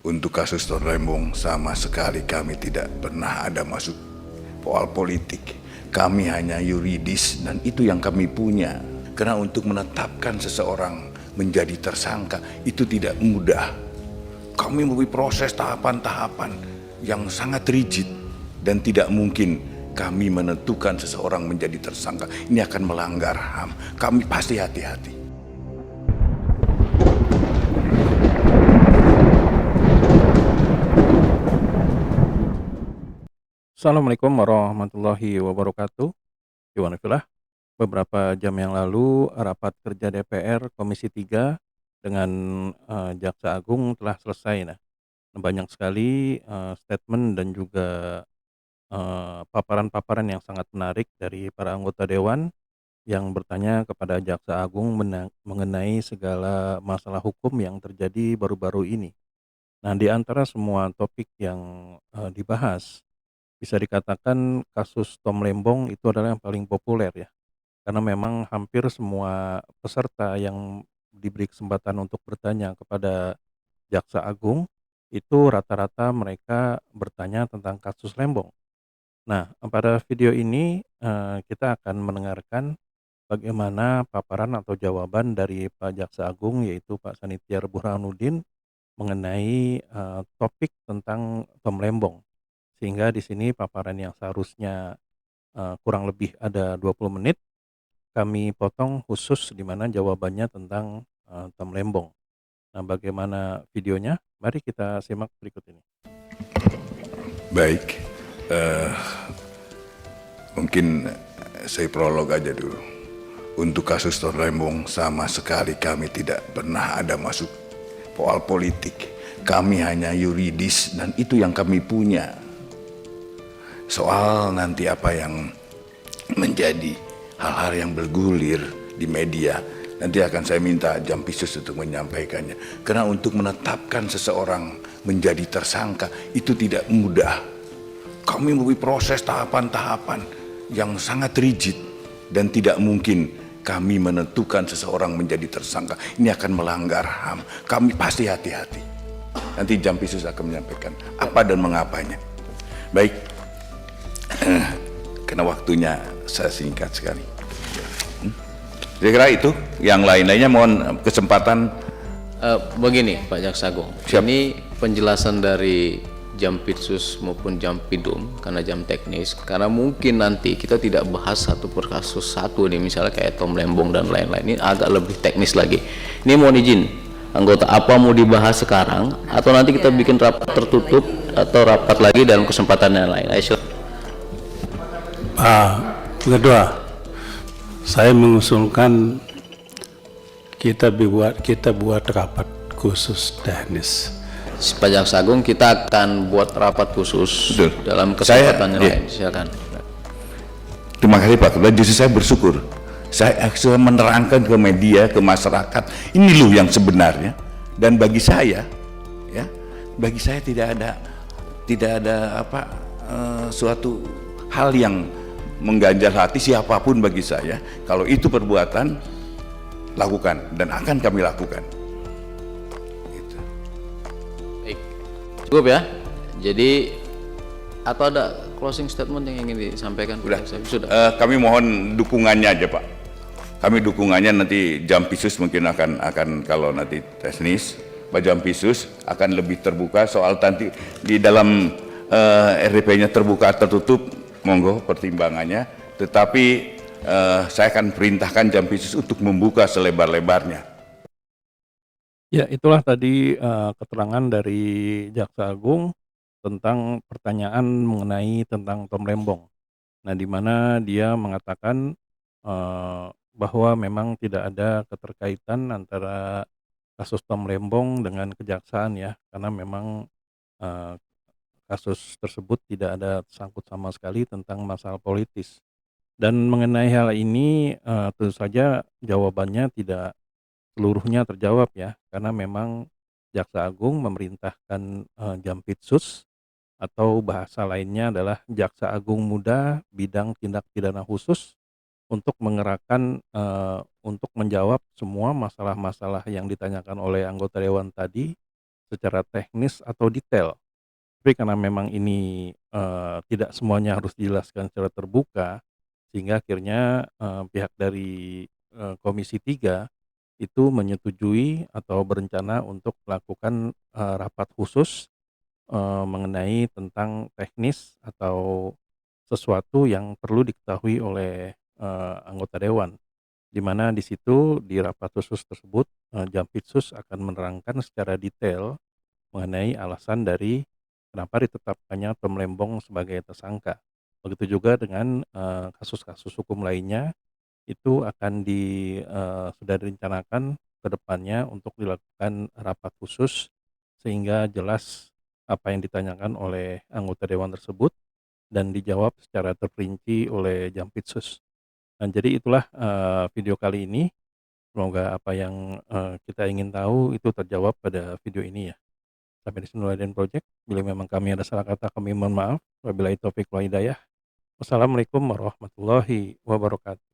Untuk kasus Ton Lembong sama sekali kami tidak pernah ada masuk soal politik. Kami hanya yuridis dan itu yang kami punya. Karena untuk menetapkan seseorang menjadi tersangka itu tidak mudah. Kami melalui proses tahapan-tahapan yang sangat rigid dan tidak mungkin kami menentukan seseorang menjadi tersangka. Ini akan melanggar HAM. Kami pasti hati-hati. Assalamualaikum warahmatullahi wabarakatuh. Iwanifillah, beberapa jam yang lalu rapat kerja DPR Komisi 3 dengan Jaksa Agung telah selesai. Nah, banyak sekali statement dan juga paparan-paparan yang sangat menarik dari para anggota Dewan yang bertanya kepada Jaksa Agung mengenai segala masalah hukum yang terjadi baru-baru ini. Nah, di antara semua topik yang dibahas, bisa dikatakan kasus Tom Lembong itu adalah yang paling populer ya, karena memang hampir semua peserta yang diberi kesempatan untuk bertanya kepada Jaksa Agung, itu rata-rata mereka bertanya tentang kasus Lembong. Nah, pada video ini kita akan mendengarkan bagaimana paparan atau jawaban dari Pak Jaksa Agung, yaitu Pak Sanitiar Burhanuddin, mengenai topik tentang Tom Lembong. Sehingga di sini paparan yang seharusnya kurang lebih ada 20 menit, kami potong khusus di mana jawabannya tentang Tom Lembong. Nah, bagaimana videonya? Mari kita simak berikut ini. Baik, mungkin saya prolog aja dulu. Untuk kasus Ton Lembong sama sekali kami tidak pernah ada masuk soal politik. Kami hanya yuridis dan itu yang kami punya. Soal nanti apa yang menjadi hal-hal yang bergulir di media, nanti akan saya minta Jampisus untuk menyampaikannya. Karena untuk menetapkan seseorang menjadi tersangka itu tidak mudah. Kami melalui proses tahapan-tahapan yang sangat rigid dan tidak mungkin kami menentukan seseorang menjadi tersangka. Ini akan melanggar HAM. Kami pasti hati-hati. Nanti Jampisus akan menyampaikan apa dan mengapanya. Baik, karena waktunya saya singkat sekali. Saya kira itu, yang lain-lainnya mohon kesempatan. Begini Pak Jaksa Agung, ini penjelasan dari Jampitsus maupun Jampidum karena jam teknis, karena mungkin nanti kita tidak bahas satu per kasus satu nih, misalnya kayak Tom Lembong dan lain-lain, ini agak lebih teknis lagi. Ini mohon izin anggota, apa mau dibahas sekarang atau nanti kita bikin rapat tertutup atau rapat lagi dalam kesempatan yang lain? Ayo, kedua, saya mengusulkan kita buat rapat khusus teknis. Pak Jaksa Agung, kita akan buat rapat khusus. Betul. Dalam kesempatan yang lain. Silakan. Terima kasih Pak Ketua, justru saya bersyukur. Saya menerangkan ke media, ke masyarakat, ini loh yang sebenarnya. Dan bagi saya, ya, bagi saya tidak ada suatu hal yang mengganjal hati siapapun bagi saya. Kalau itu perbuatan, lakukan dan akan kami lakukan. Gitu. Baik. Cukup ya. Jadi atau ada closing statement yang ingin disampaikan? Sudah. Kami mohon dukungannya aja Pak. Kami dukungannya nanti Jampisus mungkin akan kalau nanti teknis, Pak Jampisus akan lebih terbuka soal nanti di dalam RDP-nya terbuka tertutup, monggo pertimbangannya. Tetapi saya akan perintahkan Jampisus untuk membuka selebar-lebarnya. Ya, itulah tadi keterangan dari Jaksa Agung tentang pertanyaan mengenai tentang Tom Lembong. Nah, di mana dia mengatakan bahwa memang tidak ada keterkaitan antara kasus Tom Lembong dengan kejaksaan ya, karena memang kasus tersebut tidak ada sangkut sama sekali tentang masalah politis. Dan mengenai hal ini tentu saja jawabannya tidak seluruhnya terjawab ya, karena memang Jaksa Agung memerintahkan Jampitsus atau bahasa lainnya adalah Jaksa Agung Muda Bidang Tindak Pidana Khusus untuk mengerahkan untuk menjawab semua masalah-masalah yang ditanyakan oleh anggota dewan tadi secara teknis atau detail. Tapi karena memang ini, tidak semuanya harus dijelaskan secara terbuka, sehingga akhirnya, pihak dari, Komisi 3 itu menyetujui atau berencana untuk melakukan, rapat khusus, mengenai tentang teknis atau sesuatu yang perlu diketahui oleh, anggota dewan. Di mana di situ di rapat khusus tersebut, Jampitsus akan menerangkan secara detail mengenai alasan dari kenapa ditetapkannya Tom Lembong sebagai tersangka. Begitu juga dengan, kasus-kasus hukum lainnya, itu akan sudah direncanakan ke depannya untuk dilakukan rapat khusus, sehingga jelas apa yang ditanyakan oleh anggota dewan tersebut dan dijawab secara terperinci oleh Jampitsus. Dan jadi itulah, video kali ini. Semoga apa yang, kita ingin tahu itu terjawab pada video ini ya. Sampai di sini dulu Aden Project. Bila memang kami ada salah kata kami mohon maaf. Wabillahi taufiq wal hidayah. Wassalamualaikum warahmatullahi wabarakatuh.